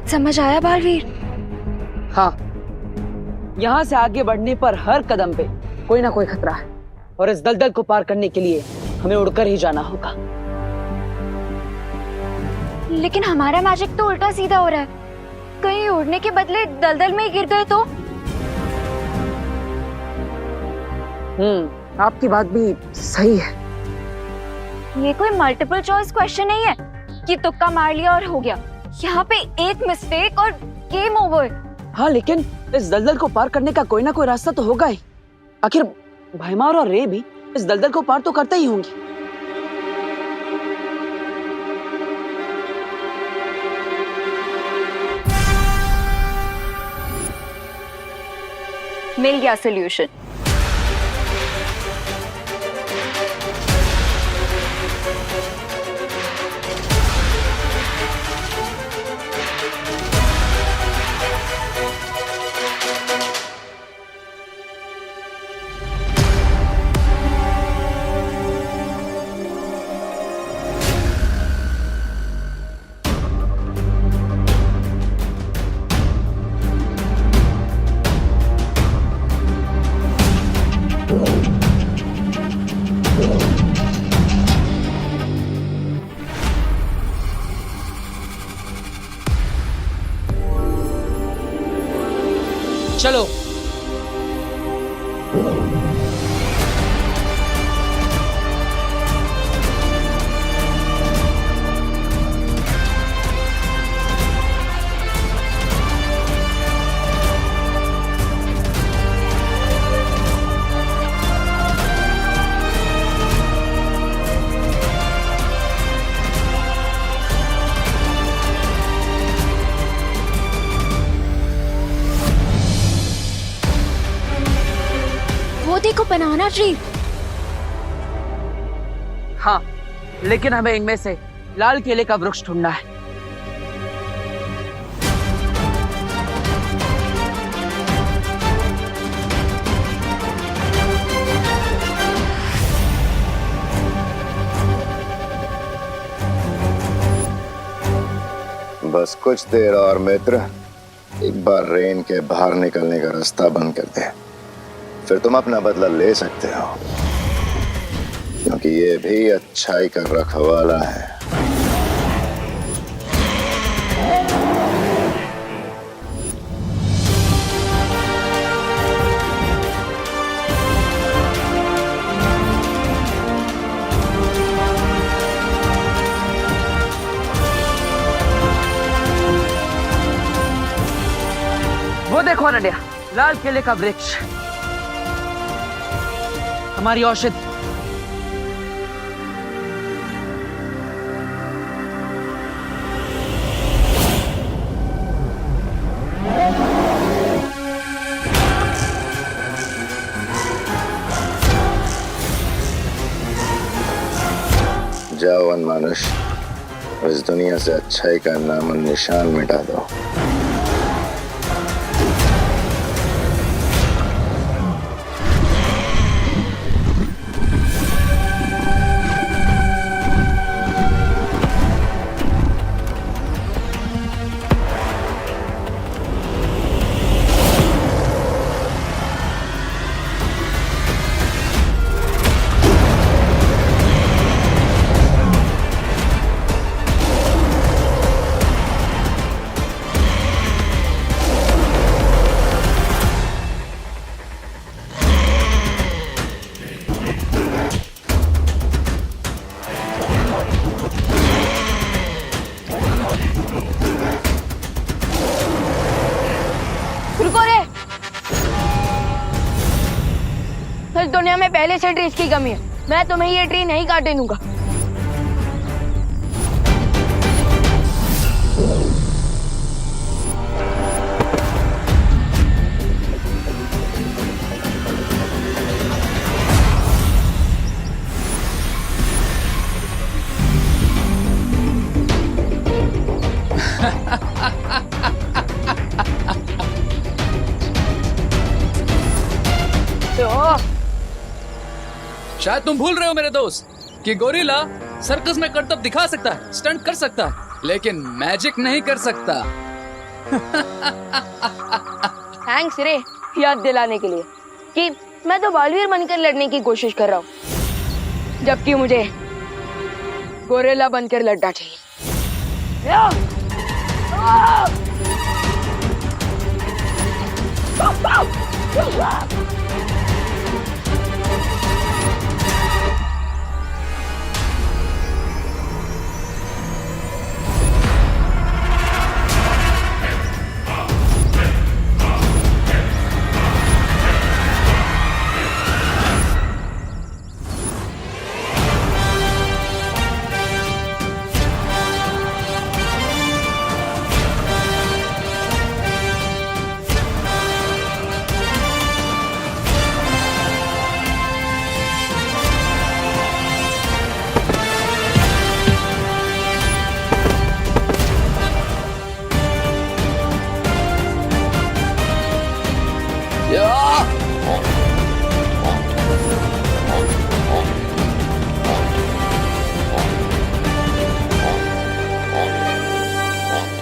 कुछ समझ आया बालवीर? हाँ, यहाँ से आगे बढ़ने पर हर कदम पे कोई ना कोई खतरा है और इस दलदल को पार करने के लिए हमें उड़कर ही जाना होगा। लेकिन हमारा मैजिक तो उल्टा सीधा हो रहा है, कहीं उड़ने के बदले दलदल में ही गिर गए तो? आपकी बात भी सही है। ये कोई मल्टीपल चॉइस क्वेश्चन नहीं है कि तुक्का मार लिया और हो गया। यहाँ पे एक मिस्टेक और गेम ओवर। हाँ, लेकिन इस दलदल को पार करने का कोई ना कोई रास्ता तो होगा ही। आखिर भैमार और रे भी इस दलदल को पार तो करते ही होंगे। मिल गया सोल्यूशन। चलो। देखो बनाना ट्री। हाँ, लेकिन हमें इनमें से लाल केले का वृक्ष ढूंढना है। बस कुछ देर और मित्र, एक बार रेन के बाहर निकलने का रास्ता बंद कर दे, फिर तुम अपना बदला ले सकते हो, क्योंकि ये भी अच्छाई का रखवाला है। वो देखो अनन्या, लाल केले का वृक्ष, हमारी औषधि। जाओ वनमानुष, इस दुनिया से अच्छाई का नामो निशान मिटा दो। इस दुनिया में पहले से ट्रीज की कमी है, मैं तुम्हें ये ट्री नहीं काटने दूंगा। शायद तुम भूल रहे हो मेरे दोस्त कि गोरिल्ला सर्कस में करतब दिखा सकता है, स्टंट कर सकता है, लेकिन मैजिक नहीं कर सकता। थैंक्स रे याद दिलाने के लिए कि मैं तो बालवीर बनकर लड़ने की कोशिश कर रहा हूँ, जबकि मुझे गोरेला बनकर लड़ना चाहिए।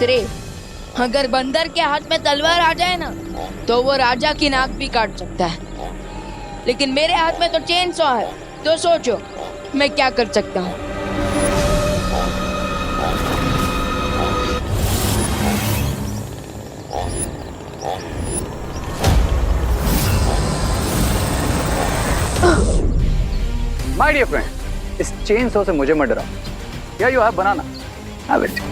तेरे अगर बंदर के हाथ में तलवार आ जाए ना तो वो राजा की नाक भी काट सकता है, लेकिन मेरे हाथ में तो चेन सॉ है, तो सोचो मैं क्या कर सकता हूँ। माय डियर फ्रेंड, इस चेन सॉ से मुझे मत डराओ। या you have banana, have it.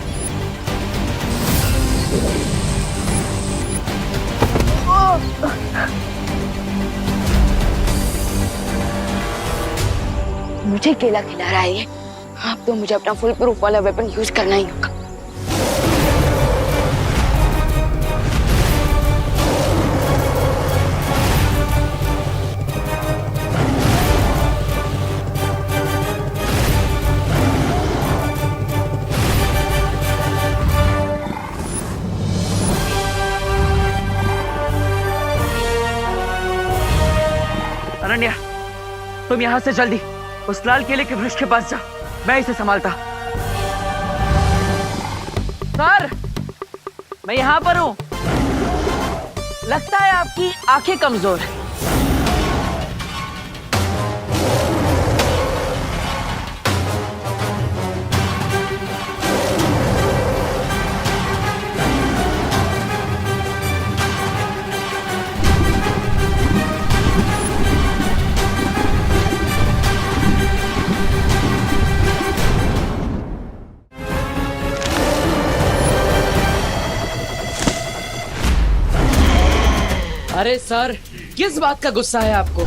मुझे केला खिला रहा है ये। अब तो मुझे अपना फुल प्रूफ वाला वेपन यूज करना ही होगा। अनन्या, तुम यहाँ से जल्दी उस लाल केले के वृक्ष के पास जा, मैं इसे संभालता। सर, मैं यहाँ पर हूँ। लगता है आपकी आंखें कमजोर है। अरे सर, किस बात का गुस्सा है आपको?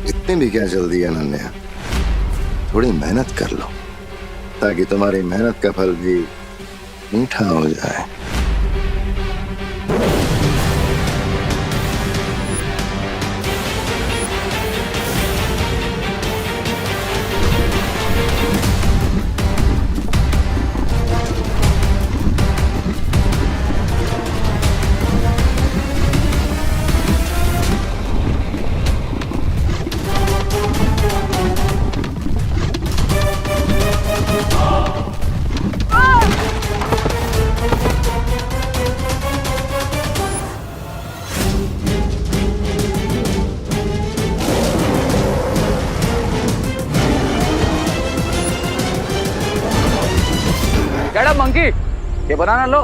इतनी भी क्या जल्दी है अनन्या, थोड़ी मेहनत कर लो ताकि तुम्हारी मेहनत का फल भी मीठा हो जाए। गेट अप मंकी, ये बनाना लो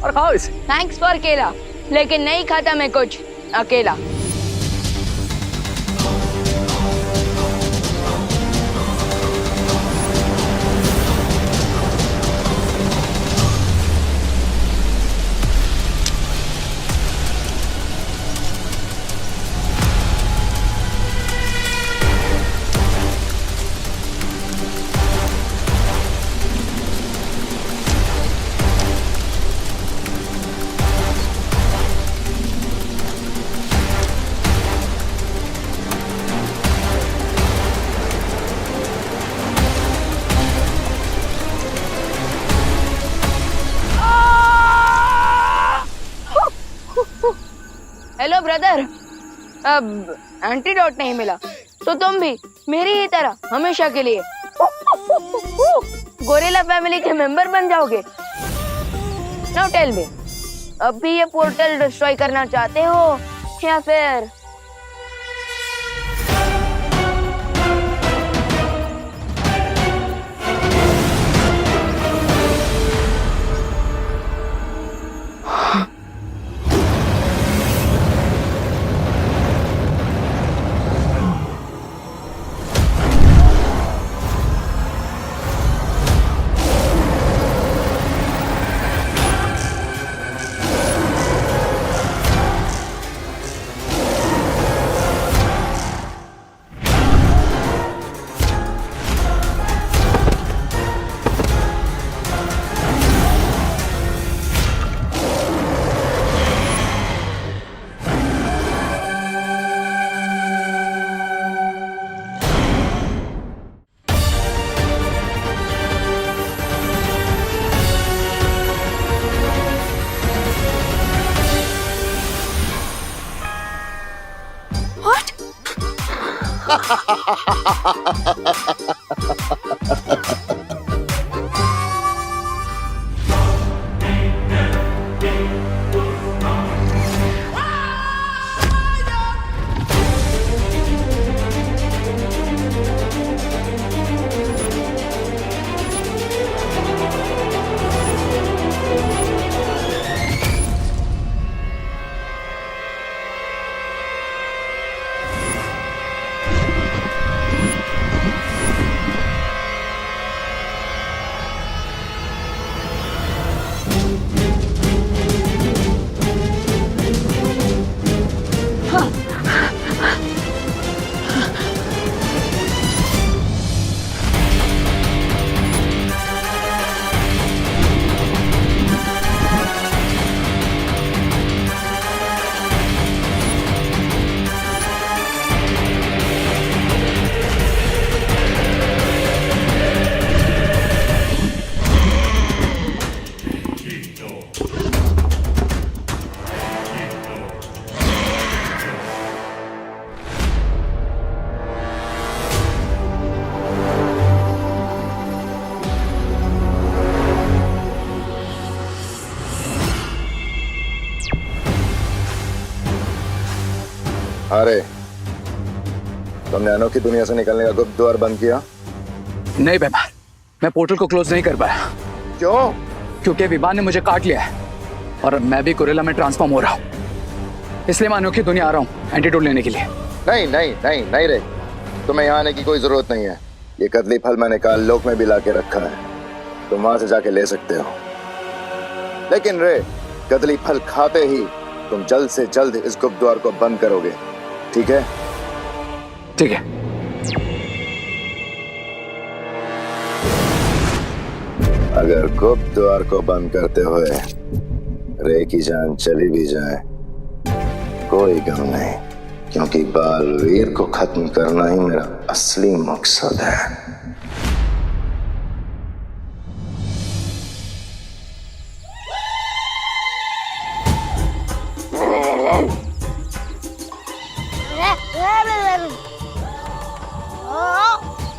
और खाओ इसे। थैंक्स फॉर केला, लेकिन नहीं खाता मैं कुछ अकेला। ब्रदर, अब एंटीडोट नहीं मिला तो तुम भी मेरी ही तरह हमेशा के लिए गोरिल्ला फैमिली के मेंबर बन जाओगे। नाउ टेल मी, अब भी ये पोर्टल डिस्ट्रॉय करना चाहते हो या फिर अरे तुमने अनोखी दुनिया से निकलने का गुप्त द्वार बंद किया? नहीं बेमार, मैं पोर्टल को क्लोज नहीं कर पाया। क्यों? क्योंकि विमान ने मुझे काट लिया है और मैं भी गोरिल्ला में ट्रांसफॉर्म हो रहा हूँ, इसलिए मैं अनोखी दुनिया आ रहा हूँ एंटीडोट लेने के लिए। नहीं नहीं नहीं नहीं रे, तुम्हें यहाँ आने की कोई जरूरत नहीं है। ये कदली फल मैंने काल लोक में भी ला के रखा है, तुम वहां से जाके ले सकते हो। लेकिन रे, कदली फल खाते ही तुम जल्द से जल्द इस गुप्त द्वार को बंद करोगे, ठीक है? ठीक है। अगर गुप्त द्वार को बंद करते हुए रे की जान चली भी जाए कोई गम नहीं, क्योंकि बालवीर को खत्म करना ही मेरा असली मकसद है।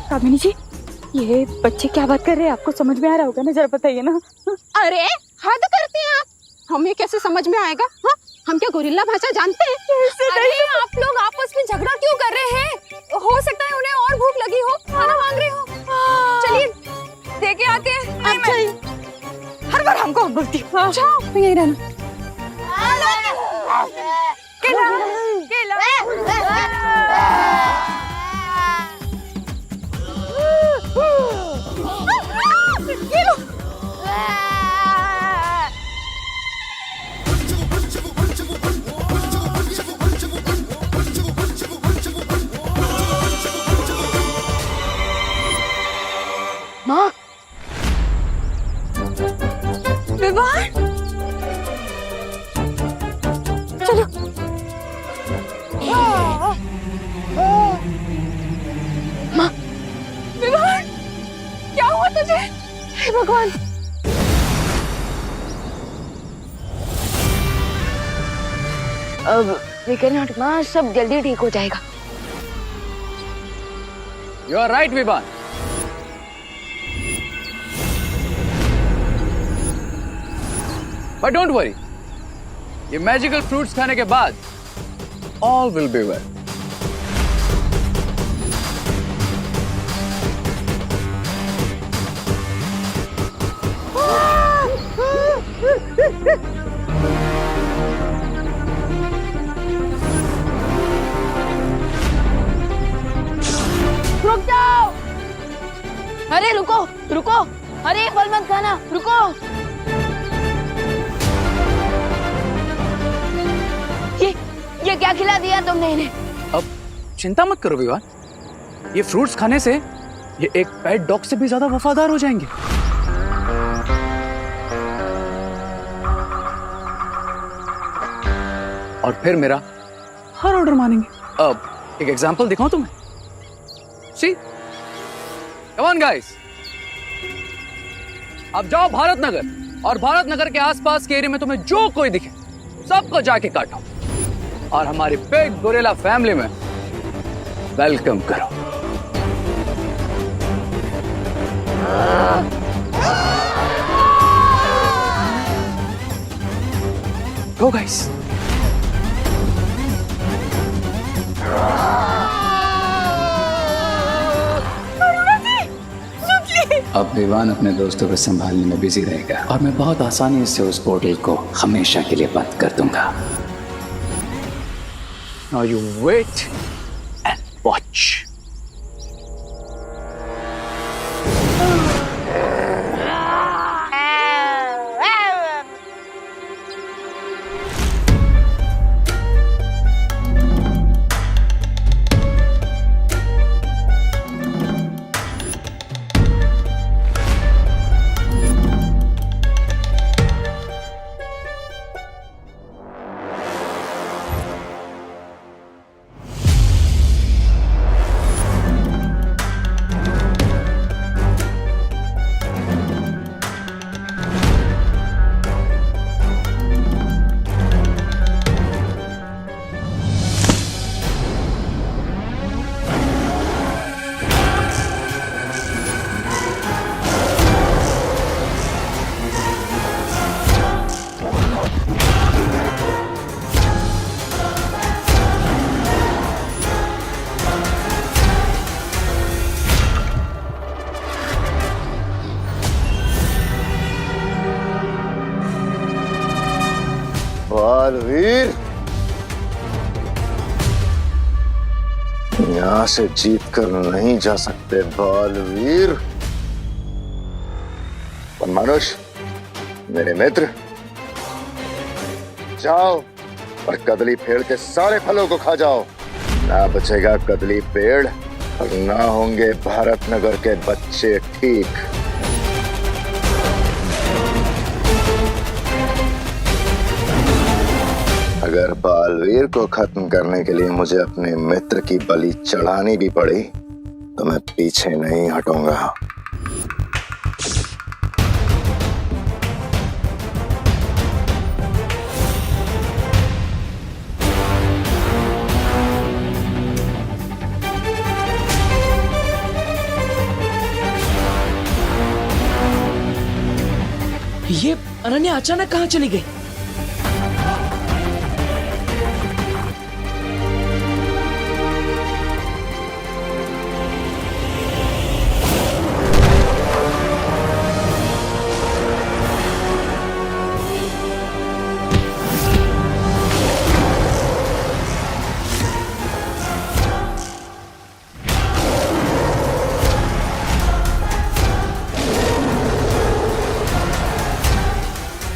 कामिनी जी, ये बच्चे क्या बात कर रहे हैं? आपको समझ में आ रहा होगा ना, जरा बताइए ना। अरे हद करते हैं आप, हमें कैसे समझ में आएगा? हाँ, हम क्या गोरिल्ला भाषा जानते हैं? अरे आप लोग आपस में झगड़ा क्यों कर रहे हैं? हो सकता है उन्हें और भूख लगी हो, खाना मांग रहे हो। चलिए देके आते हैं। अच्छा, हर बार हमको बोलती हो। अच्छा, यही रहना। केला, केला। माँ, विवान, चलो। माँ, विवान, क्या हुआ तुझे? हे भगवान। अब फिक्र मत माँ, सब जल्दी ठीक हो जाएगा। You are right Vivaan. But don't worry, ये मैजिकल फ्रूट्स खाने के बाद ऑल विल बी वेल। रुक जाओ! अरे रुको रुको! अरे फल मत खाना, रुको! ये क्या खिला दिया तुमने इन्हें? अब चिंता मत करो विवान, ये फ्रूट्स खाने से ये एक पेट डॉग से भी ज्यादा वफादार हो जाएंगे। और फिर मेरा हर ऑर्डर मानेंगे। अब एक एग्जांपल दिखाऊं तुम्हें? सी, कम ऑन गाइस, अब जाओ भारत नगर, और भारत नगर के आसपास के एरिया में तुम्हें जो कोई दिखे सबको जाके काटो और हमारी बिग गोरिल्ला फैमिली में वेलकम करो। Go guys. अब विवान अपने दोस्तों को संभालने में बिजी रहेगा और मैं बहुत आसानी से उस पोर्टल को हमेशा के लिए बंद कर दूंगा। Now you wait and watch. Baalveer, यहां से जीत कर नहीं जा सकते बालवीर। और मनुष्य, मेरे मित्र, जाओ और कदली पेड़ के सारे फलों को खा जाओ। ना बचेगा कदली पेड़ और ना होंगे भारत नगर के बच्चे ठीक। अगर बालवीर को खत्म करने के लिए मुझे अपने मित्र की बलि चढ़ानी भी पड़ी तो मैं पीछे नहीं हटूंगा। ये अनन्या अचानक कहाँ चली गई?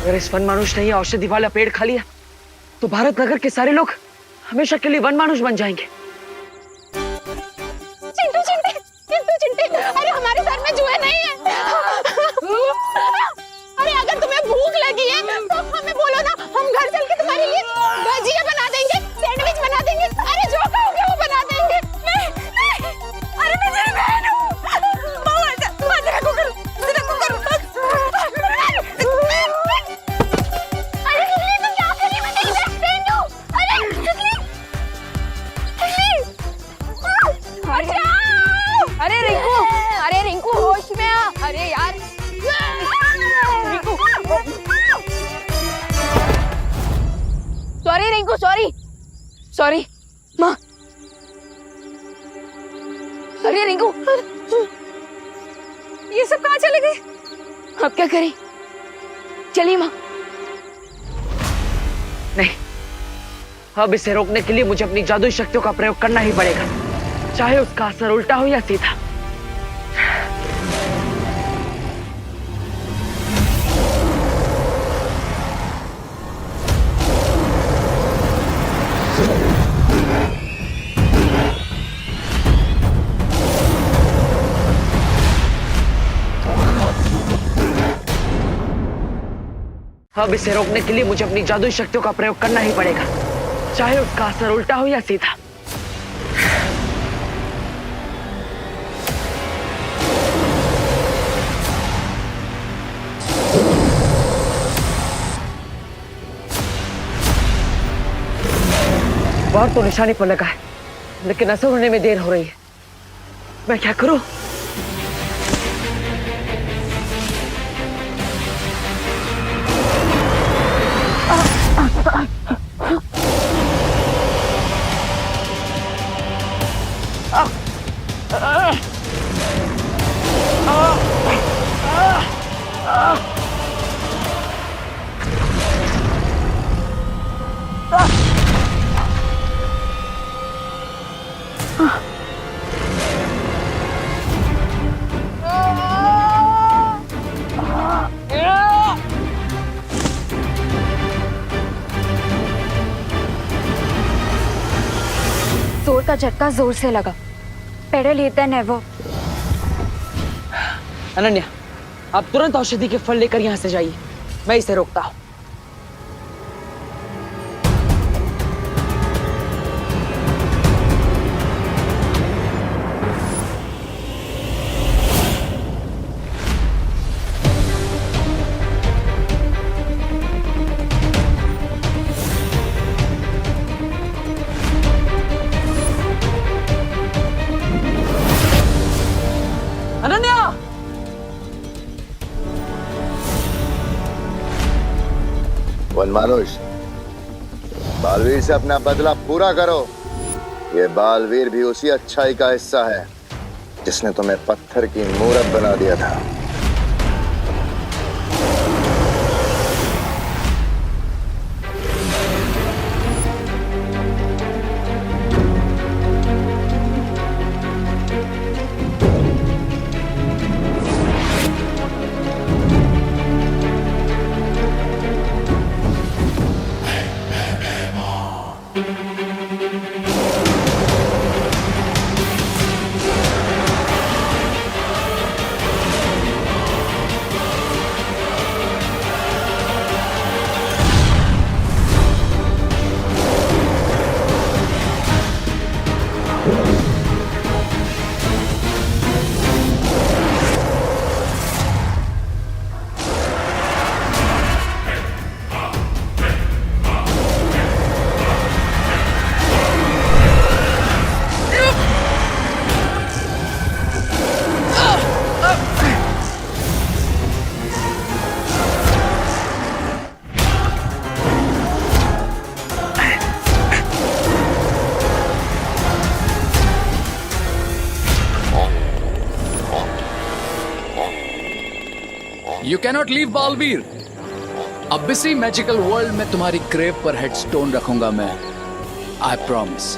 अगर इस वन मानुष ने ये औषधि वाला पेड़ खा लिया तो भारत नगर के सारे लोग हमेशा के लिए वन मानुष बन जाएंगे। चिंटू चिंटे, चिंटू चिंटे, अरे हमारे सर में जुए नहीं है। अरे अगर तुम्हें भूख लगी है तो हमें बोलो ना, हम घर चल के तुम्हारे लिए भजिया बना देंगे, सैंडविच बना देंगे। अरे जो कहोगे वो बना देंगे। नहीं, नहीं, अरे मैं तेरी बहन हूँ। होश में आ। अरे यार सॉरी रिंकू, सॉरी सॉरी माँ। अरे रिंकू, ये सब कहाँ चले गए? अब क्या करें? चलिए माँ। नहीं, अब इसे रोकने के लिए मुझे अपनी जादुई शक्तियों का प्रयोग करना ही पड़ेगा, चाहे उसका असर उल्टा हो या सीधा। अब इसे रोकने के लिए मुझे अपनी जादुई शक्तियों का प्रयोग करना ही पड़ेगा, चाहे उसका असर उल्टा हो या सीधा। बाहर तो निशाने पर लगा है, लेकिन असर होने में देर हो रही है। मैं क्या करूं? जोर का झटका जोर से लगा। पेडल लेता नेवर। अनन्या, आप तुरंत औषधि के फल लेकर यहाँ से जाइए, मैं इसे रोकता हूँ। अनन्या! वनमानुष, बालवीर से अपना बदला पूरा करो। ये बालवीर भी उसी अच्छाई का हिस्सा है जिसने तुम्हें पत्थर की मूरत बना दिया था। You cannot leave Baalveer. अब इसी मैजिकल वर्ल्ड में तुम्हारी ग्रेव पर हेडस्टोन रखूंगा मैं, आई प्रॉमिस।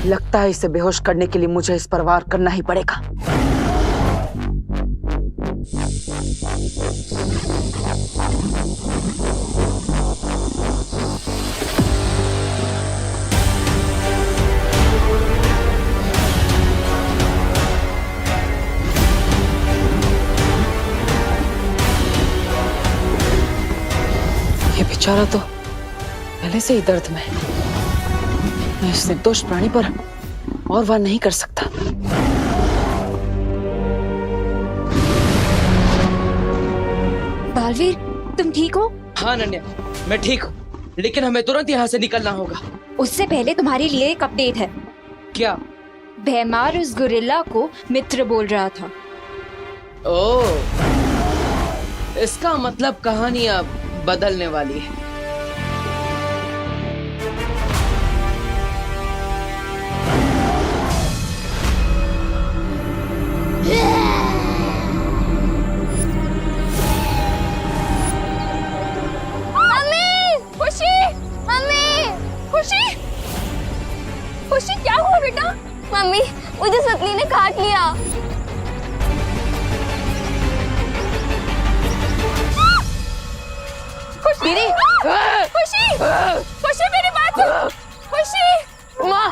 लगता है इसे बेहोश करने के लिए मुझे इस पर वार करना ही पड़ेगा। बेचारा तो पहले से ही दर्द में है। मैं इस निर्दोष प्राणी पर और वार नहीं कर सकता। बालवीर, तुम ठीक हो? हाँ अनन्या, मैं ठीक हूँ, लेकिन हमें तुरंत यहाँ से निकलना होगा। उससे पहले तुम्हारे लिए एक अपडेट है। क्या? भैमार उस गुरिल्ला को मित्र बोल रहा था। ओह, इसका मतलब कहानी अब बदलने वाली है। खुशी, क्या हुआ बेटा? मम्मी, मुझे सतली ने काट लिया। खुशी, खुशी मेरी बात सुन। खुशी, माँ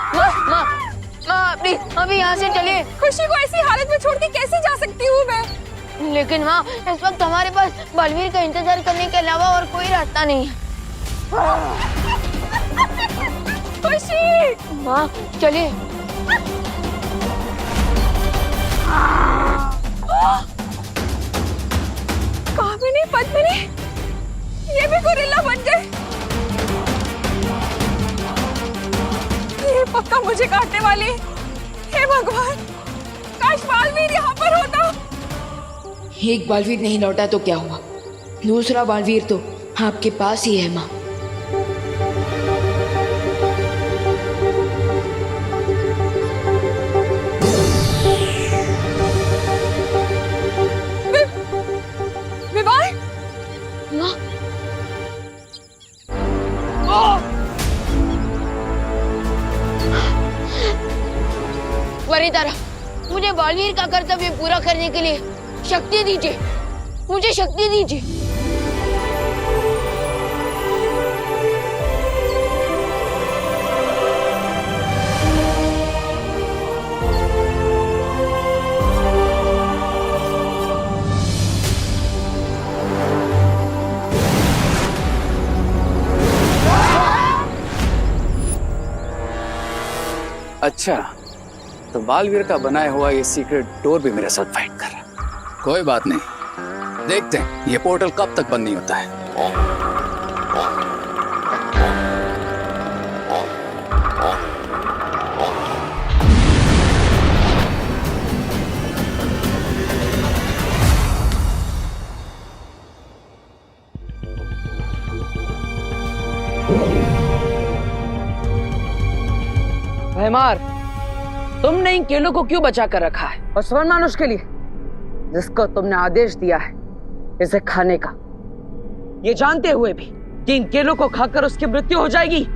अभी यहाँ से चलिए। खुशी को ऐसी हालत में छोड़ के कैसे जा सकती हूँ मैं? लेकिन माँ, इस वक्त हमारे पास बलवीर का इंतजार करने के अलावा और कोई रास्ता नहीं है। खुशी, माँ चलिए। कामिनी, पद्मिनी, ये भी गोरिल्ला बन गए। ये पक्का मुझे काटने वाले। हे भगवान, काश बालवीर यहाँ पर होता। एक बालवीर नहीं लौटा तो क्या हुआ, दूसरा बालवीर तो आपके पास ही है माँ। वरितारा, मुझे बालवीर का कर्तव्य पूरा करने के लिए शक्ति दीजिए, मुझे शक्ति दीजिए। अच्छा, तो बालवीर का बनाया हुआ ये सीक्रेट डोर भी मेरे साथ फाइट कर रहा है। कोई बात नहीं, देखते हैं ये पोर्टल कब तक बंद नहीं होता है। भैमार, तुमने इन केलों को क्यों बचा कर रखा है? और स्वर्ण मानुष के लिए, जिसको तुमने आदेश दिया है इसे खाने का, ये जानते हुए भी कि इन केलों को खाकर उसकी मृत्यु हो जाएगी।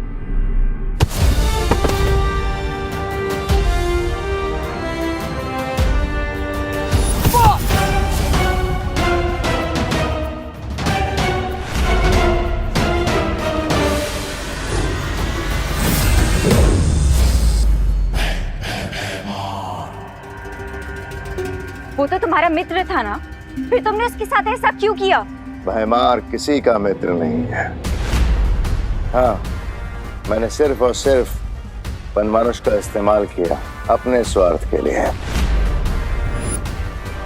वो तो तुम्हारा मित्र था ना, फिर तुमने उसके साथ ऐसा क्यों किया? भैमार किसी का मित्र नहीं है। हाँ, मैंने सिर्फ और सिर्फ वनमानुष का इस्तेमाल किया अपने स्वार्थ के लिए,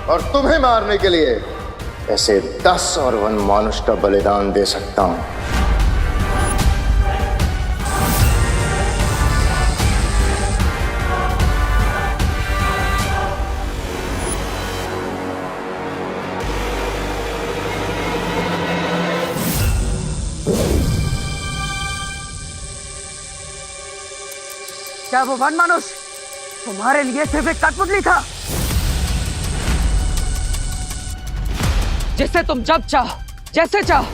और तुम्हें मारने के लिए ऐसे 10 और वनमानुष का बलिदान दे सकता हूं। क्या वो वनमानुष तुम्हारे लिए सिर्फ एक कठपुतली था जिससे तुम जब चाहो जैसे चाहो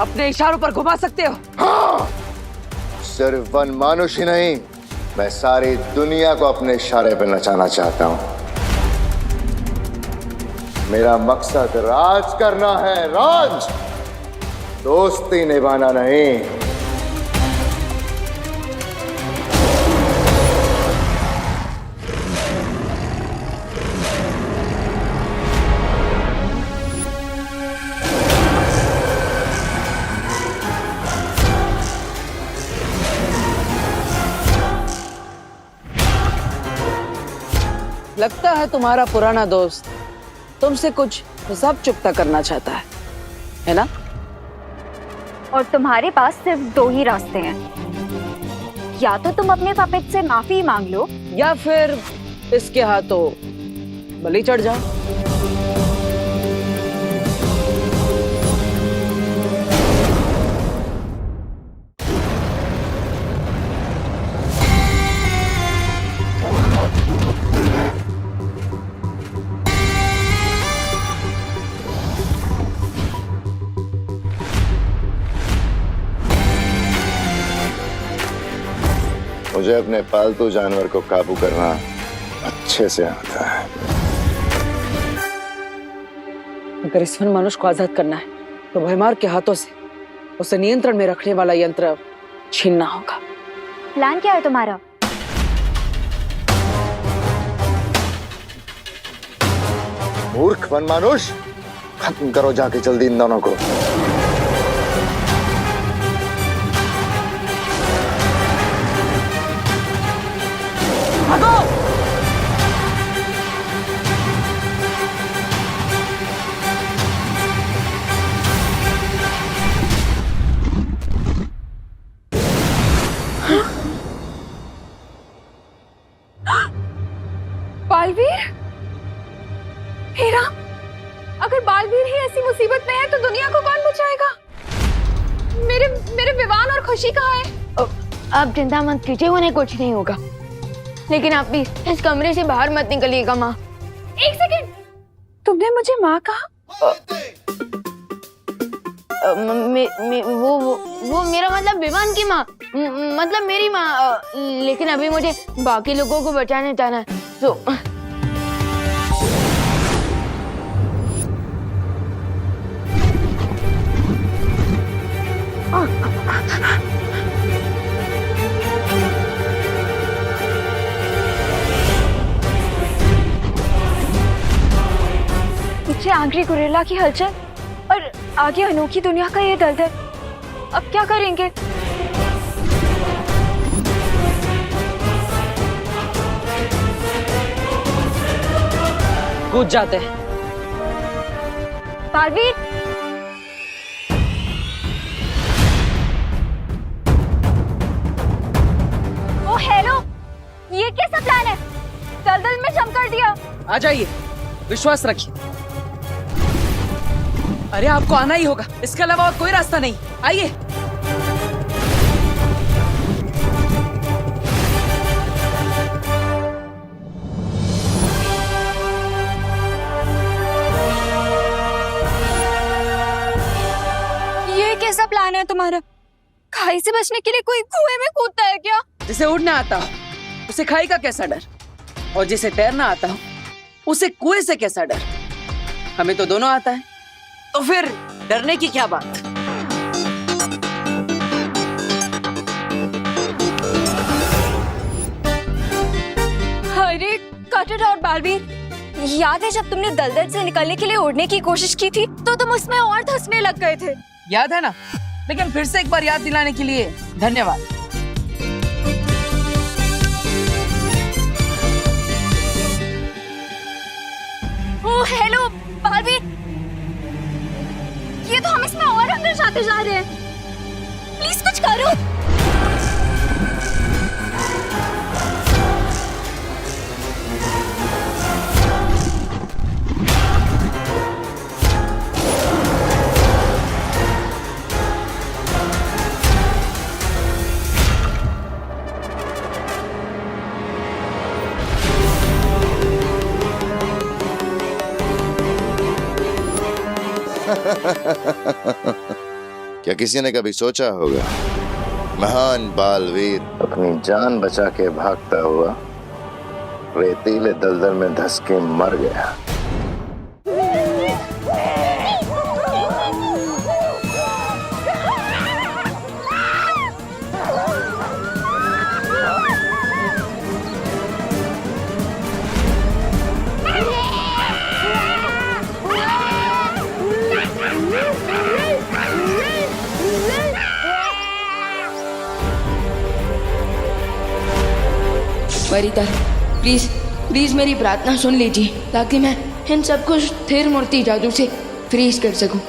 अपने इशारों पर घुमा सकते हो? हाँ, सिर्फ वनमानुष ही नहीं, मैं सारी दुनिया को अपने इशारे पर नचाना चाहता हूं। मेरा मकसद राज करना है, राज, दोस्ती निभाना नहीं। लगता है तुम्हारा पुराना दोस्त तुमसे कुछ हिसाब चुकता करना चाहता है ना? और तुम्हारे पास सिर्फ दो ही रास्ते हैं, या तो तुम अपने पापित से माफी मांग लो, या फिर इसके हाथों बलि चढ़ जाओ। मुझे अपने पालतू जानवर को काबू करना अच्छे से आता है। अगर इस वन मनुष्य को आजाद करना है तो भयमार के हाथों से उसे नियंत्रण में रखने वाला यंत्र छीनना होगा। प्लान क्या है तुम्हारा? मूर्ख वन मानुष, खत्म करो जाके जल्दी इन दोनों को। भागो! बालवीर, हे राम, अगर बालवीर ही ऐसी मुसीबत में है तो दुनिया को कौन बचाएगा? मेरे मेरे विवान और खुशी कहाँ है? आप चिंता मत कीजिए, उन्हें कुछ नहीं होगा। लेकिन आप भी इस कमरे से बाहर मत निकलिएगा माँ। एक सेकंड, तुमने मुझे माँ कहा? वो मेरा मतलब विवान की माँ, मतलब मेरी माँ। लेकिन अभी मुझे बाकी लोगों को बचाने जाना है, तो पीछे आखिरी गुरिल्ला की हलचल और आगे अनोखी दुनिया का ये दलदल। अब क्या करेंगे? कूद जाते हैं। बालवीर, ओ हेलो, ये कैसा प्लान है? दलदल में जम कर दिया। आ जाइए, विश्वास रखिए। अरे आपको आना ही होगा, इसके अलावा और कोई रास्ता नहीं। आइए। ये कैसा प्लान है तुम्हारा? खाई से बचने के लिए कोई कुएं में कूदता है क्या? जिसे उड़ना आता हो उसे खाई का कैसा डर, और जिसे तैरना आता हो उसे कुएं से कैसा डर? हमें तो दोनों आता है, तो फिर डरने की क्या बात? अरे कटर और बालवीर, याद है जब तुमने दलदल से निकलने के लिए उड़ने की कोशिश की थी तो तुम उसमें और धंसने लग गए थे। याद है ना? लेकिन फिर से एक बार याद दिलाने के लिए धन्यवाद। ओ हेलो बालवीर, ये तो हम इसमें और अंदर जाते जा रहे हैं। प्लीज कुछ करो। क्या किसी ने कभी सोचा होगा महान बालवीर अपनी जान बचा के भागता हुआ रेतीले दलदल में धंस के मर गया? वरिता, प्लीज प्लीज मेरी प्रार्थना सुन लीजिए ताकि मैं इन सबको स्थिर मूर्ति जादू से फ्रीज कर सकूं।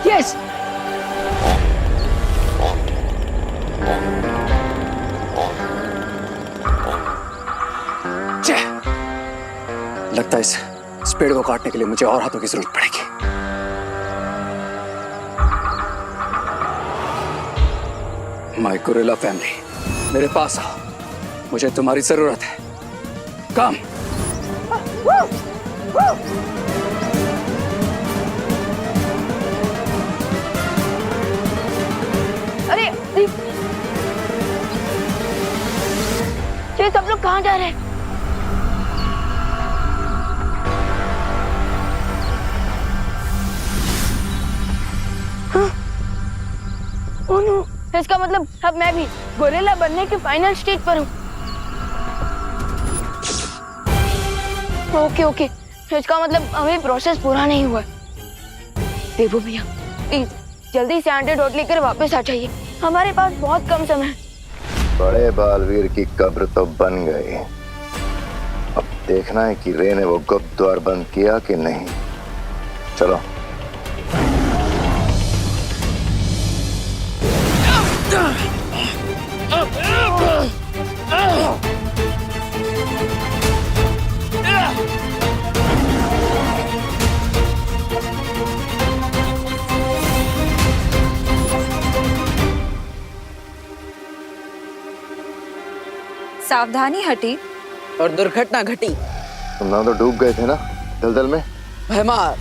यस, लगता है इस पेड़ को काटने के लिए मुझे और हाथों की जरूरत पड़ेगी। माय गोरिल्ला फैमिली, मेरे पास आओ, मुझे तुम्हारी जरूरत है। कम। अरे ये सब लोग कहाँ जा रहे हैं? ओह नो, इसका मतलब अब मैं भी गोरिल्ला बनने के फाइनल स्टेज पर हूँ। ओके ओके, इसका मतलब अभी प्रोसेस पूरा नहीं हुआ। देवो भैया प्लीज जल्दी से एंटीडोट लेकर वापस आ जाइए, हमारे पास बहुत कम समय है। बड़े बालवीर की कब्र तो बन गई, अब देखना है कि रे ने वो गुप्त द्वार बंद किया कि नहीं। चलो। सावधानी हटी और दुर्घटना घटी। तुम ना तो डूब गए थे ना दलदल में। भैमार,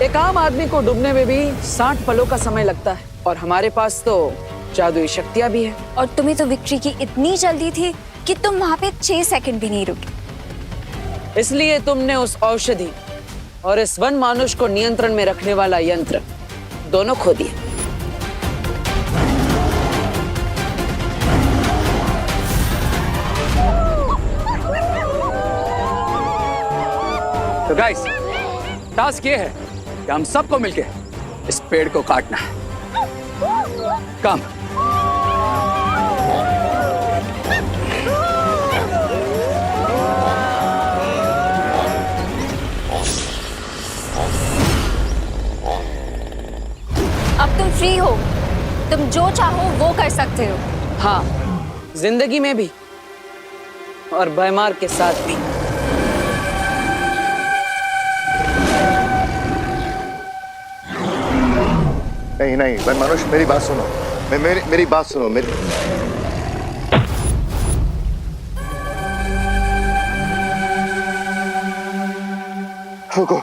एक आम आदमी को डूबने में भी 60 पलों का समय लगता है, और हमारे पास तो जादुई शक्तियां भी है। और तुम्हें तो विक्ट्री की इतनी जल्दी थी कि तुम वहां पे 6 सेकंड भी नहीं रुके। इसलिए तुमने उस औषधि और इस वन मानुष को नियंत्रण में रखने वाला यंत्र दोनों खो दिए। तो गाइस, टास्क ये है कि हम सबको मिलके इस पेड़ को काटना है। कम। अब तुम फ्री हो, तुम जो चाहो वो कर सकते हो। हाँ, जिंदगी में भी और भैमार के साथ भी। नहीं नहीं वन मनुष्य, मेरी बात सुनो। मेरी बात सुनो। रुको,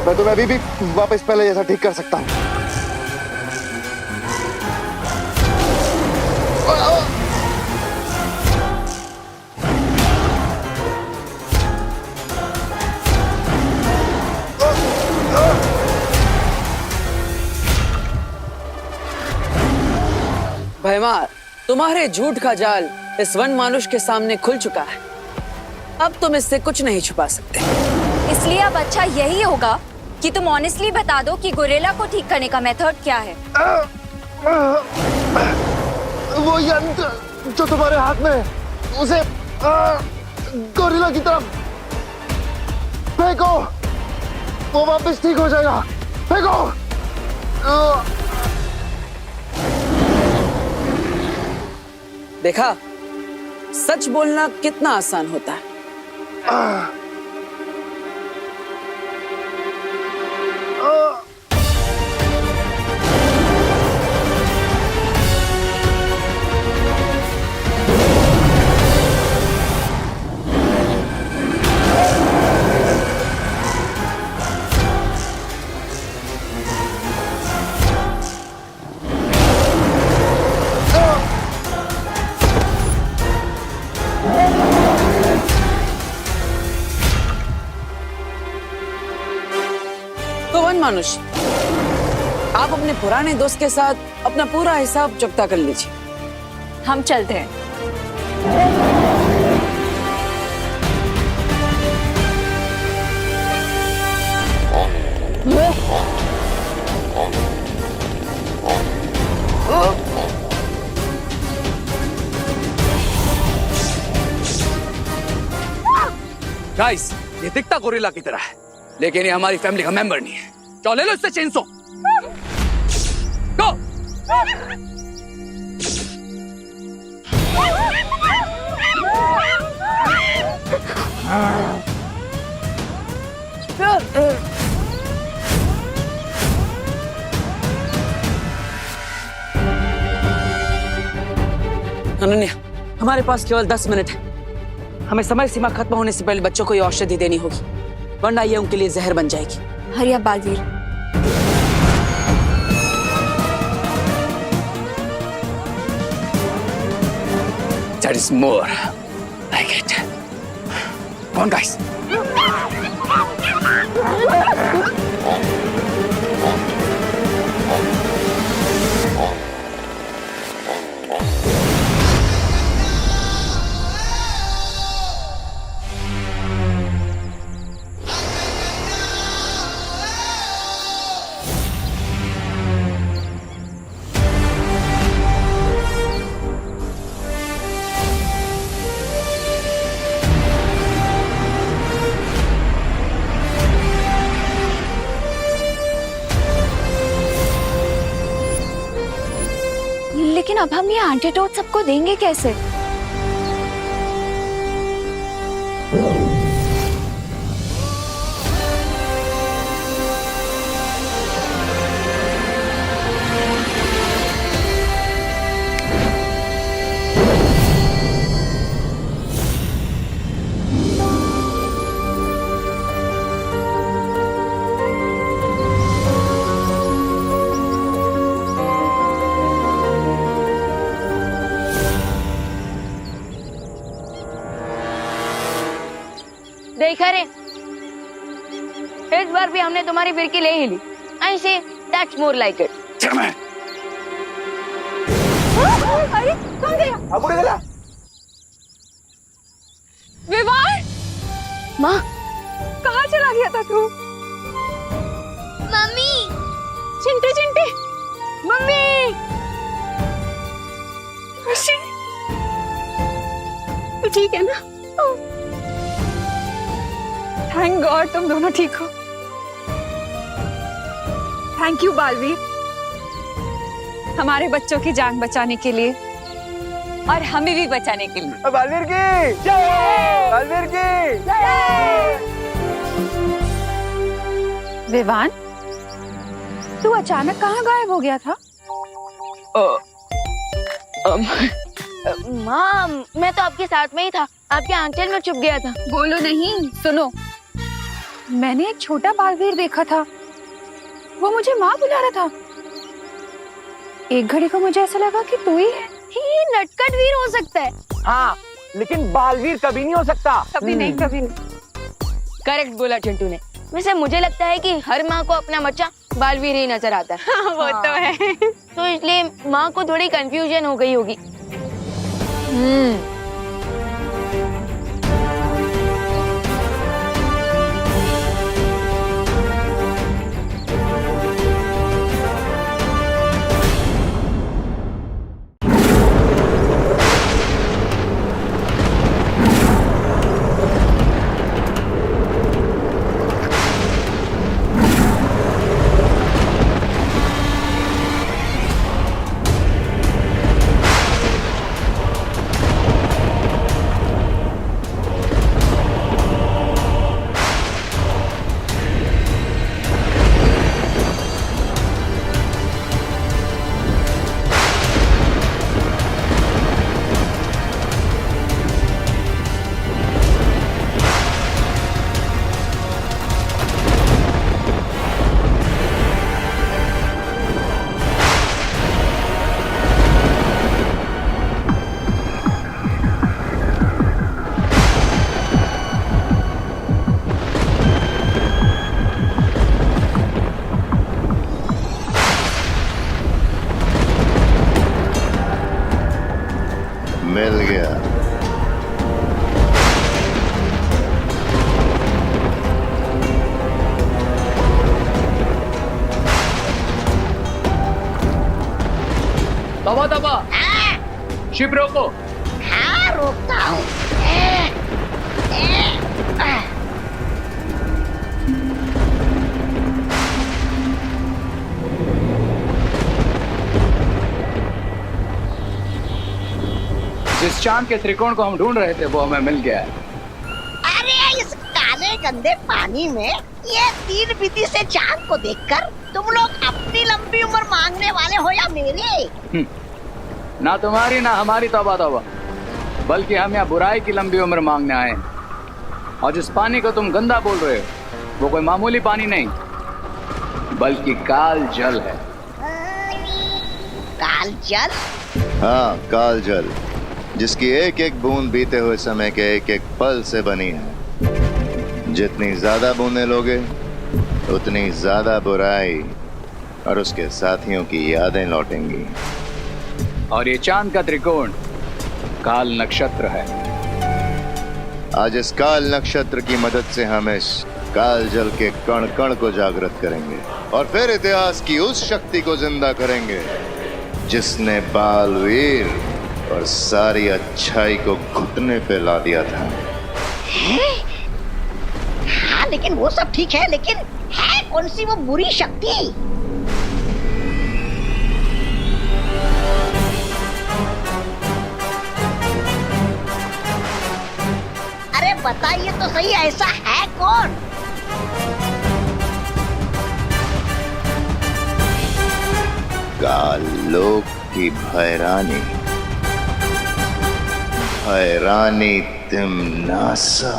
मैं तुम्हें अभी भी वापस पहले जैसा ठीक कर सकता हूँ। भैमार, तुम्हारे झूठ का जाल इस वन मानुष के सामने खुल चुका है। अब तुम इससे कुछ नहीं छुपा सकते। इसलिए अब अच्छा यही होगा कि तुम ऑनेस्टली बता दो कि गोरिल्ला को ठीक करने का मेथड क्या है। वो यंत्र जो तुम्हारे हाथ में है, उसे गोरिल्ला की तरफ फेंको, वो वापस ठीक हो जाएगा। फेंको। देखा, सच बोलना कितना आसान होता है। तो वन मानुष, आप अपने पुराने दोस्त के साथ अपना पूरा हिसाब चुकता कर लीजिए। हम चलते हैं। गाइस, ये दिखता गोरिल्ला की तरह है, लेकिन ये हमारी फैमिली का मेंबर नहीं है। चलो ले लो इससे चेंसो। गो। अनन्या, हमारे पास केवल 10 मिनट है। हमें समय सीमा खत्म होने से पहले बच्चों को ये औषधि देनी होगी, वरना ये उनके लिए जहर बन जाएगी। हरिया Baalveer, That is more like it. Come on, guys. लेकिन अब हम ये एंटीडोट सबको देंगे कैसे? देखा रे, इस बार भी हमने तुम्हारी फिरकी ले ही ली। I say that's more like it. अरे कहाँ गया? विवान, माँ, कहाँ चला गया था तू? मम्मी, चिंटे चिंटे, मम्मी, खुशी, तू ठीक है ना? थैंक गॉड तुम दोनों ठीक हो। थैंक यू बालवीर, हमारे बच्चों की जान बचाने के लिए और हमें भी बचाने के लिए। बालवीर की जय! बालवीर की जय! विवान, तू अचानक कहाँ गायब हो गया था? माँ, मैं तो आपके साथ में ही था, आपके आंचल में छुप गया था। बोलो नहीं, सुनो, मैंने एक छोटा बालवीर देखा था, वो मुझे माँ बुला रहा था। एक घड़ी को मुझे ऐसा लगा कि तू ही है। ये नटखट वीर हो सकता है। हाँ, लेकिन बालवीर कभी नहीं हो सकता। कभी नहीं, कभी नहीं। करेक्ट बोला चिंटू ने। वैसे मुझे लगता है कि हर माँ को अपना बच्चा बालवीर ही नजर आता है। वो तो है। तो इसलिए माँ को थोड़ी कंफ्यूजन हो गई होगी। तौबा तौबा, शिप रोको। हाँ रोकता हूँ। जिस चांद के त्रिकोण को हम ढूंढ रहे थे वो हमें मिल गया है। अरे इस काले गंदे पानी में ये तीन विधि से चांद को देखकर तुम लोग अपनी लंबी उम्र मांगने वाले हो या मेरी? ना तुम्हारी ना हमारी तौबा तौबा, बल्कि हम यहाँ बुराई की लंबी उम्र मांगने आए हैं। और जिस पानी को तुम गंदा बोल रहे हो वो कोई मामूली पानी नहीं, बल्कि काल जल है। काल जल? हाँ, काल जल, जिसकी एक एक बूंद बीते हुए समय के एक एक पल से बनी है। जितनी ज्यादा बूंदें लोगे उतनी ज्यादा बुराई और उसके साथियों की यादें लौटेंगी। और ये चांद का त्रिकोण काल नक्षत्र है। आज इस काल नक्षत्र की मदद से हम इस काल जल के कण कण को जागृत करेंगे और फिर इतिहास की उस शक्ति को जिंदा करेंगे जिसने बालवीर और सारी अच्छाई को घुटने पे ला दिया था। हाँ लेकिन वो सब ठीक है, लेकिन है कौन सी वो बुरी शक्ति? अरे बताइए तो सही, ऐसा है कौन? काल लोक की भैरानी, भैरानी तिम्नासा।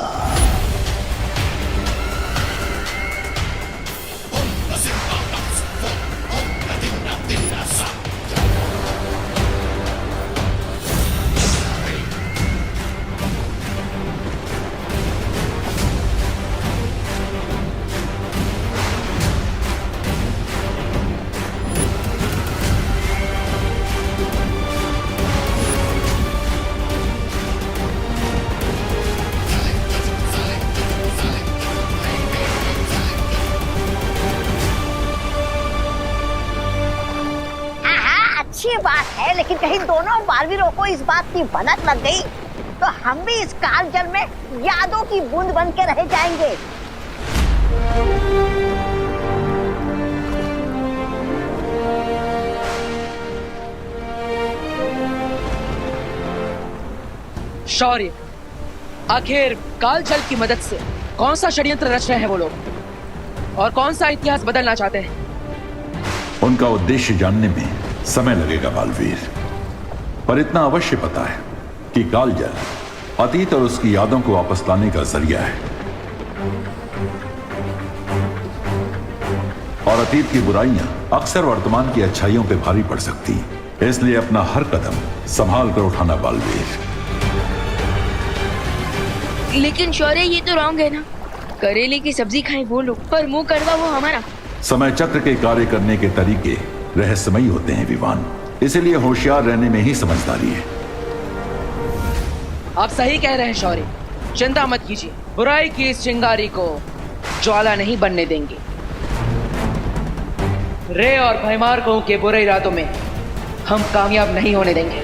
अच्छी बात है, लेकिन कहीं दोनों बालवीरों को इस बात की भनक लग गई तो हम भी इस काल जल में यादों की बूंद बन के रह जाएंगे। शौर्य, आखिर काल जल की मदद से कौन सा षड्यंत्र रच रहे हैं वो लोग और कौन सा इतिहास बदलना चाहते हैं? उनका उद्देश्य जानने में समय लगेगा बालवीर, पर इतना अवश्य पता है कि काल जल अतीत और उसकी यादों को वापस लाने का जरिया है और अतीत की बुराइयां अक्सर वर्तमान की अच्छाइयों पे भारी पड़ सकती हैं। इसलिए अपना हर कदम संभाल कर उठाना बालवीर। लेकिन शौर्य ये तो रॉन्ग है ना, करेले की सब्जी खाए वो लोग पर मुंह कड़वा वो हमारा। समय चक्र के कार्य करने के तरीके रहस्यमयी होते हैं विवान, इसलिए होशियार रहने में ही समझदारी है। आप सही कह रहे हैं शौर्य, चिंता मत कीजिए, बुराई की इस चिंगारी को ज्वाला नहीं बनने देंगे। रे और भयमार्कों के बुरे इरादों में हम कामयाब नहीं होने देंगे।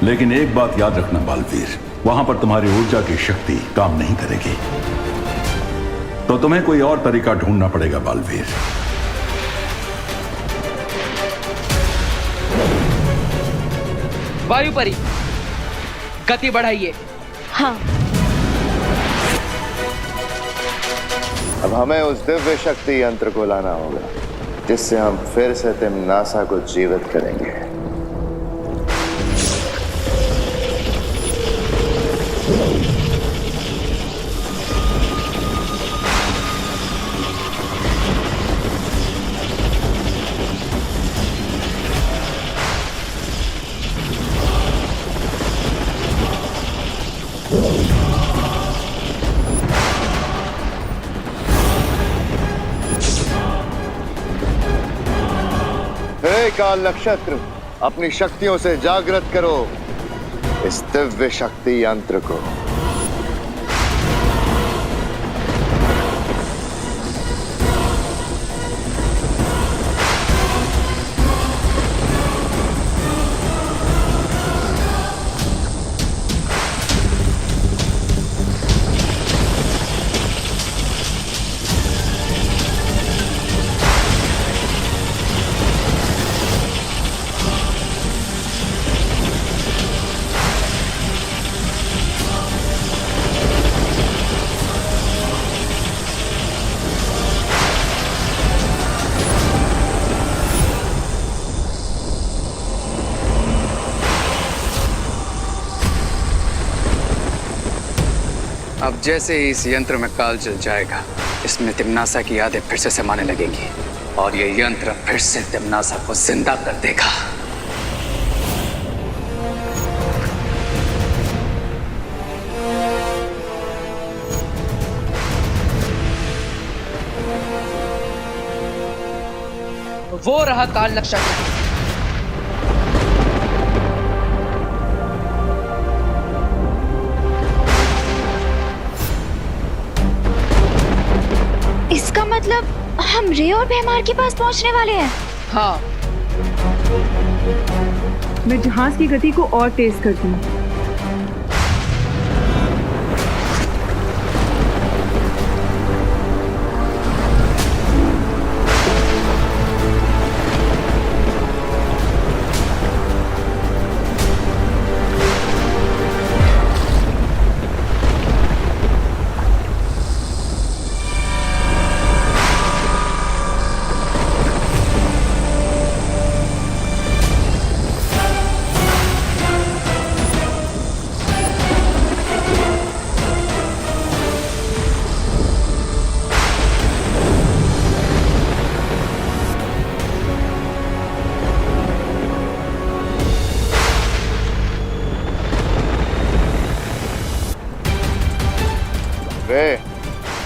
लेकिन एक बात याद रखना बालवीर, वहां पर तुम्हारी ऊर्जा की शक्ति काम नहीं करेगी, तो तुम्हें कोई और तरीका ढूंढना पड़ेगा बालवीर। वायुपरी, गति बढ़ाइए। हाँ। अब हमें उस दिव्य शक्ति यंत्र को लाना होगा जिससे हम फिर से तिम्नासा को जीवित करेंगे। हे काल नक्षत्र, अपनी शक्तियों से जागृत करो इस दिव्य शक्ति यंत्र को। अब जैसे ही इस यंत्र में काल जल जाएगा, इसमें तिम्नासा की यादें फिर से समाने लगेंगी और ये यंत्र फिर से तिम्नासा को जिंदा कर देगा। वो रहा काल नक्षत्र। इसका मतलब हम रे और भैमार के पास पहुंचने वाले हैं। हाँ, मैं जहाज की गति को और तेज करती हूँ।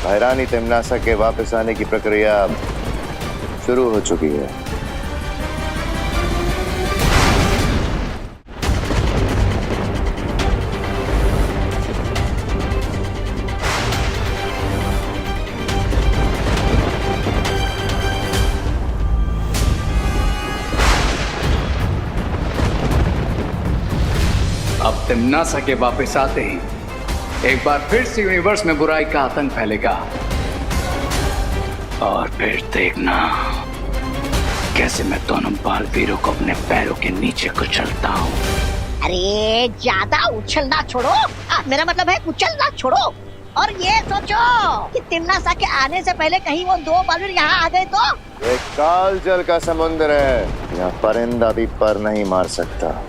भैरानी तिम्नासा के वापस आने की प्रक्रिया शुरू हो चुकी है। अब तिम्नासा के वापस आते ही एक बार फिर से यूनिवर्स में बुराई का आतंक फैलेगा और फिर देखना कैसे मैं दोनों बालवीरों को अपने पैरों के नीचे कुचलता हूँ। अरे ज्यादा उछलना छोड़ो, मेरा मतलब है कुचलना छोड़ो और ये सोचो कि तिम्नासा के आने से पहले कहीं वो दो बालवीर यहाँ आ गए तो। ये काल जल का समुद्र है, यहाँ परिंदा भी पर नहीं मार सकता।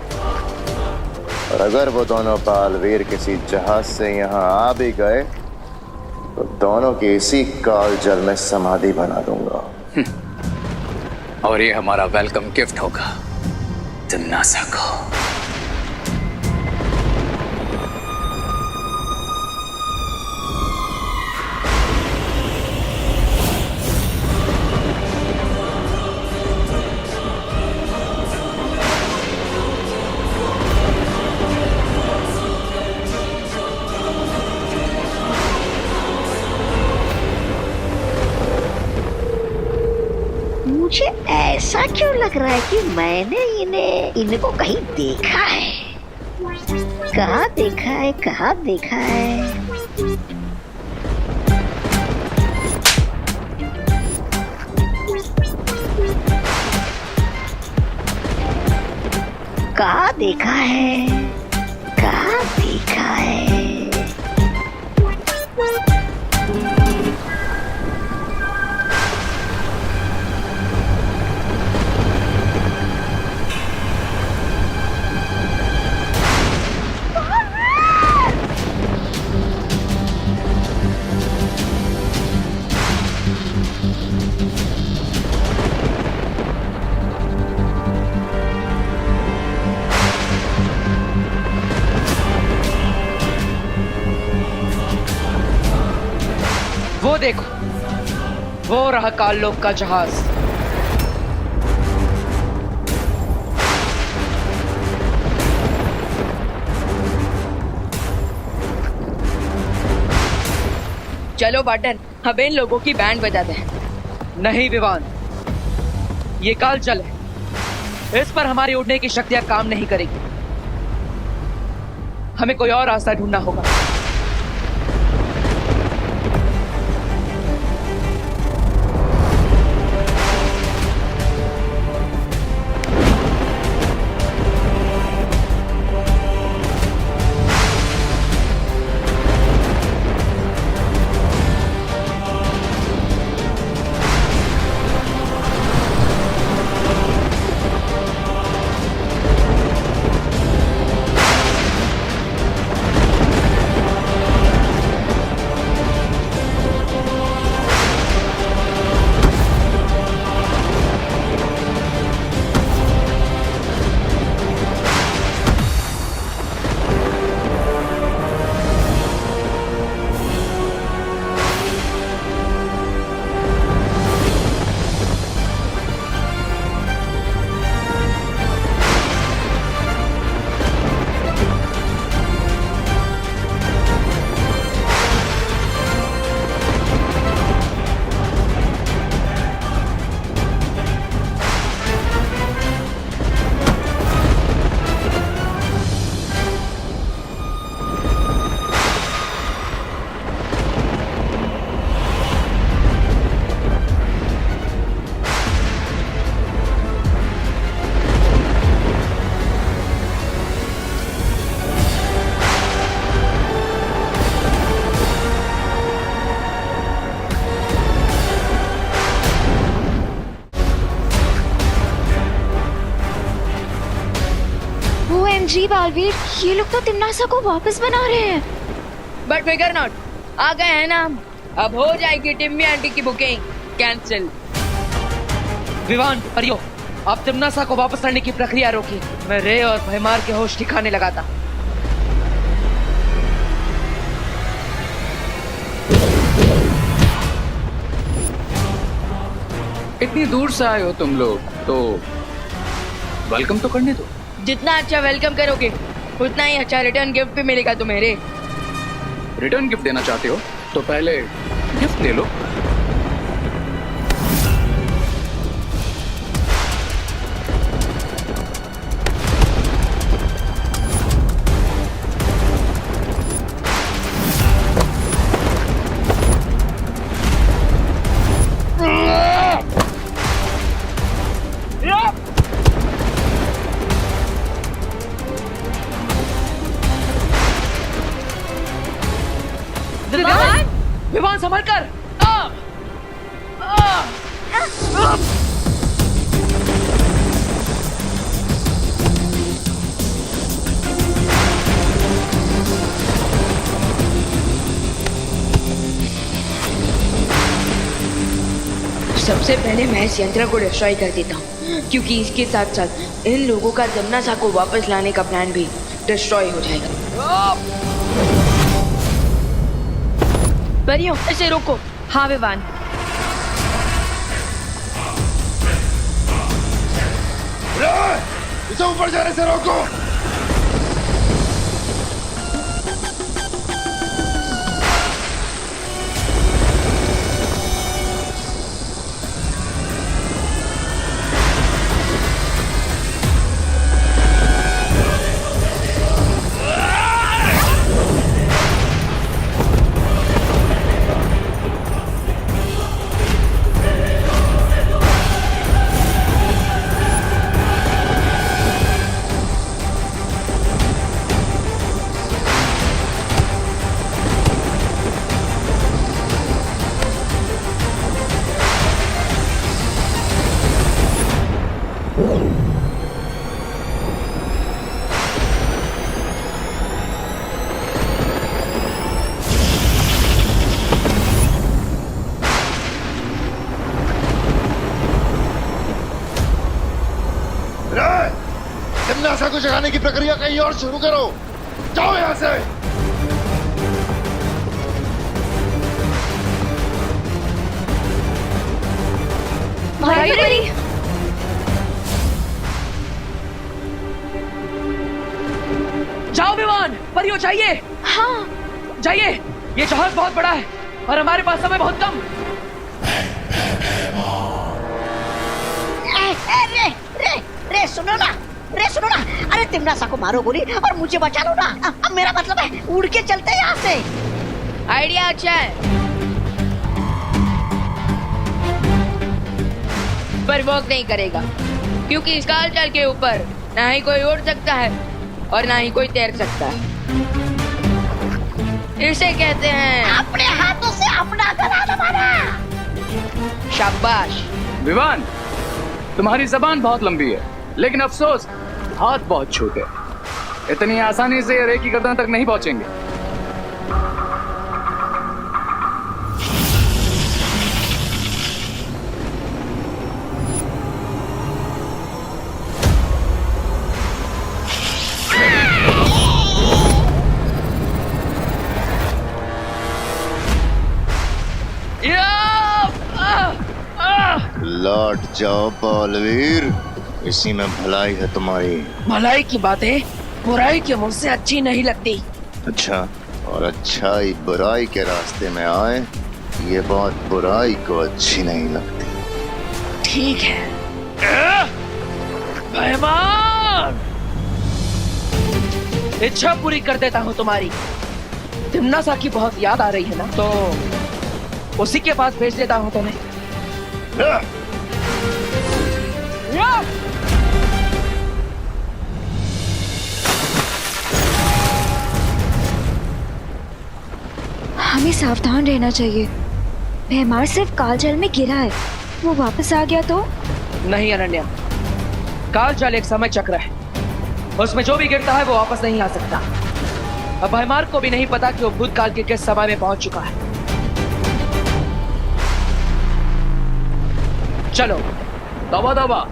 और अगर वो दोनों बालवीर किसी जहाज से यहाँ आ भी गए तो दोनों की इसी काल जल में समाधि बना दूंगा। और ये हमारा वेलकम गिफ्ट होगा तिम्नासा को। मुझे ऐसा क्यों लग रहा है कि मैंने इनको कहीं देखा है। कहाँ देखा है, कहाँ देखा है? कहाँ देखा है, कहाँ देखा है? वो देखो, वो रहा काललोक का जहाज। चलो बाटन, अब इन लोगों की बैंड बजा दे। नहीं विवान, ये काल जल है, इस पर हमारी उड़ने की शक्तियां काम नहीं करेगी। हमें कोई और रास्ता ढूंढना होगा। श्री बालवीर, ये लोग तो तिमनासा को वापस बना रहे हैं। बट फिकर नॉट, आ गए हैं ना हम। अब हो जाएगी टिम्मी आंटी की बुकिंग कैंसिल। विवान, परियो, आप तिमनासा को वापस लाने की प्रक्रिया रोकी। मैं रे और भयमार के होश ठिकाने लगा था। इतनी दूर से आए हो तुम लोग, तो वेलकम तो करने दो। जितना अच्छा वेलकम करोगे उतना ही अच्छा रिटर्न गिफ्ट भी मिलेगा तुम्हें रे। रिटर्न गिफ्ट देना चाहते हो तो पहले गिफ्ट दे लो। विवान, संभल कर। सबसे पहले मैं इस यंत्र को डिस्ट्रॉय कर देता हूँ, क्योंकि इसके साथ साथ इन लोगों का तिमनासा को वापस लाने का प्लान भी डिस्ट्रॉय हो जाएगा। परियों, इसे रोको। हाँ विवान। इसे ऊपर जाने से रोको। तिमनासा को जगाने की प्रक्रिया कहीं और शुरू करो। जाओ यहाँ से। भाई, जाओ विवान, परियो चाहिए। हाँ जाइए, ये जहाज बहुत बड़ा है और हमारे पास समय बहुत कम। रे सुनो ना, अरे तिमनासा को मारो गोली और मुझे बचा लो ना। अब मेरा मतलब है उड़ के चलते हैं यहाँ से। आइडिया अच्छा है, पर वर्क नहीं करेगा, क्योंकि इस कालचल के ऊपर ना ही कोई उड़ सकता है और ना ही कोई तैर सकता है। इसे कहते हैं अपने हाथों से अपना गला दबाना। शाबाश। विवान, तुम्हारी जबान बहुत लंबी है, लेकिन अफसोस हाथ बहुत छोटे। इतनी आसानी से रे की गर्दन तक नहीं पहुंचेंगे। लौट जाओ बालवीर, इसी में भलाई है तुम्हारी। भलाई की बातें बुराई के मुंह से अच्छी नहीं लगती। अच्छा, और अच्छाई बुराई के रास्ते में आए, ये बात बुराई को अच्छी नहीं लगती। ठीक है भयमान, इच्छा पूरी कर देता हूँ तुम्हारी। तिमनासा की बहुत याद आ रही है ना, तो उसी के पास भेज देता हूँ तुम्हें। हमें सावधान रहना चाहिए। भयमार सिर्फ कालजल में गिरा है, वो वापस आ गया तो? नहीं अनन्या, कालजाल एक समय चक्र है। उसमें जो भी गिरता है वो वापस नहीं आ सकता। अब भयमार को भी नहीं पता कि वो भूतकाल के किस समय में पहुंच चुका है। चलो तौबा तौबा।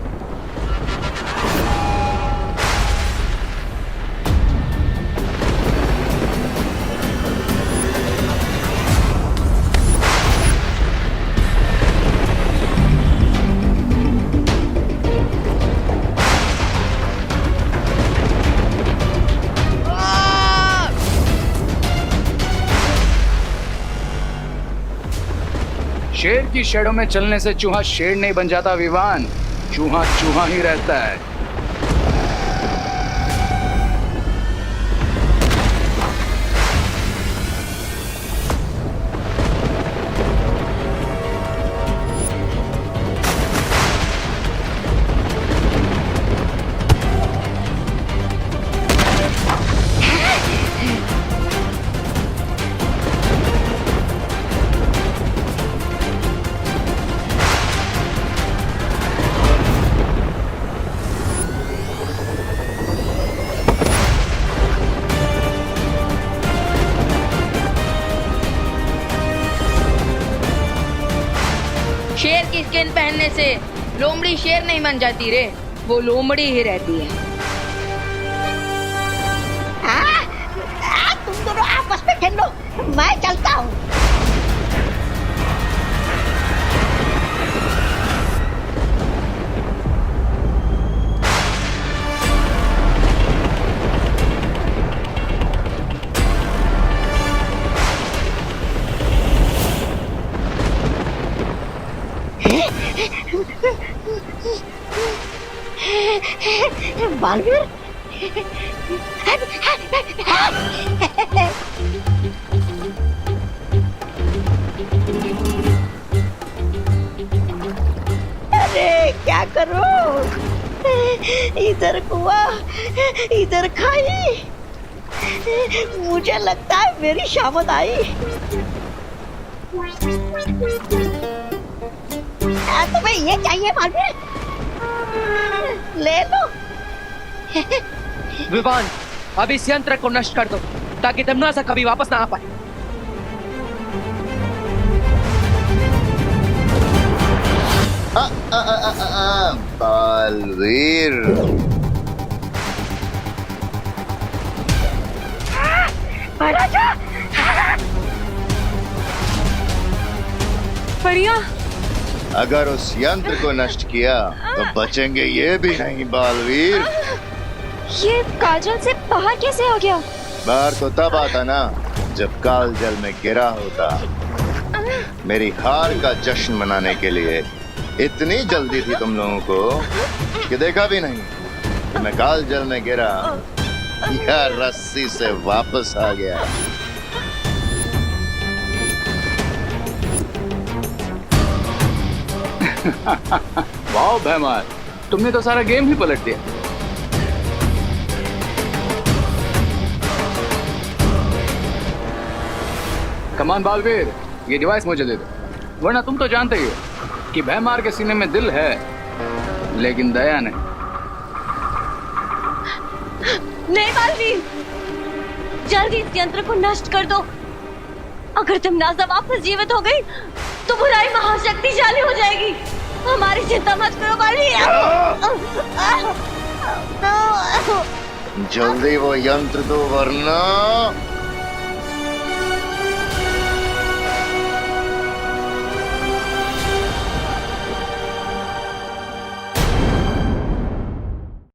शेर की शेडों में चलने से चूहा शेर नहीं बन जाता विवान, चूहा चूहा ही रहता है। शेर की स्किन पहनने से लोमड़ी शेर नहीं बन जाती रे, वो लोमड़ी ही रहती है। तुम दोनों आपस में खेलो, मैं चलता हूँ। बालवीर, अरे क्या करो, इधर कुआं इधर खाई, मुझे लगता है मेरी शामत आई। तुम्हें ये चाहिए बालवीर, ले लो। विवान, अब इस यंत्र को नष्ट कर दो ताकि दमनासा कभी वापस ना आ पाए। बालवीर, बढ़िया। अगर उस यंत्र को नष्ट किया तो बचेंगे ये भी नहीं बालवीर। ये कालजल से बाहर कैसे आ गया? बाहर तो तब आता ना जब कालजल में गिरा होता। मेरी हार का जश्न मनाने के लिए इतनी जल्दी थी तुम लोगों को कि देखा भी नहीं कि मैं कालजल में गिरा या रस्सी से वापस आ गया। वाह भैमार, तुमने तो सारा गेम ही पलट दिया। कमान बालवीर, ये डिवाइस मुझे दे दो, वरना तुम तो जानते ही हो कि भैमार के सीने में दिल है लेकिन दया नहीं। नहीं बालवीर, जल्दी इस यंत्र को नष्ट कर दो। अगर दमनासा वापस जीवित हो गई तो बुराई महाशक्तिशाली हो जाएगी। हमारी चिंता मत करो बालवीर। जल्दी वो यंत्र दो वरना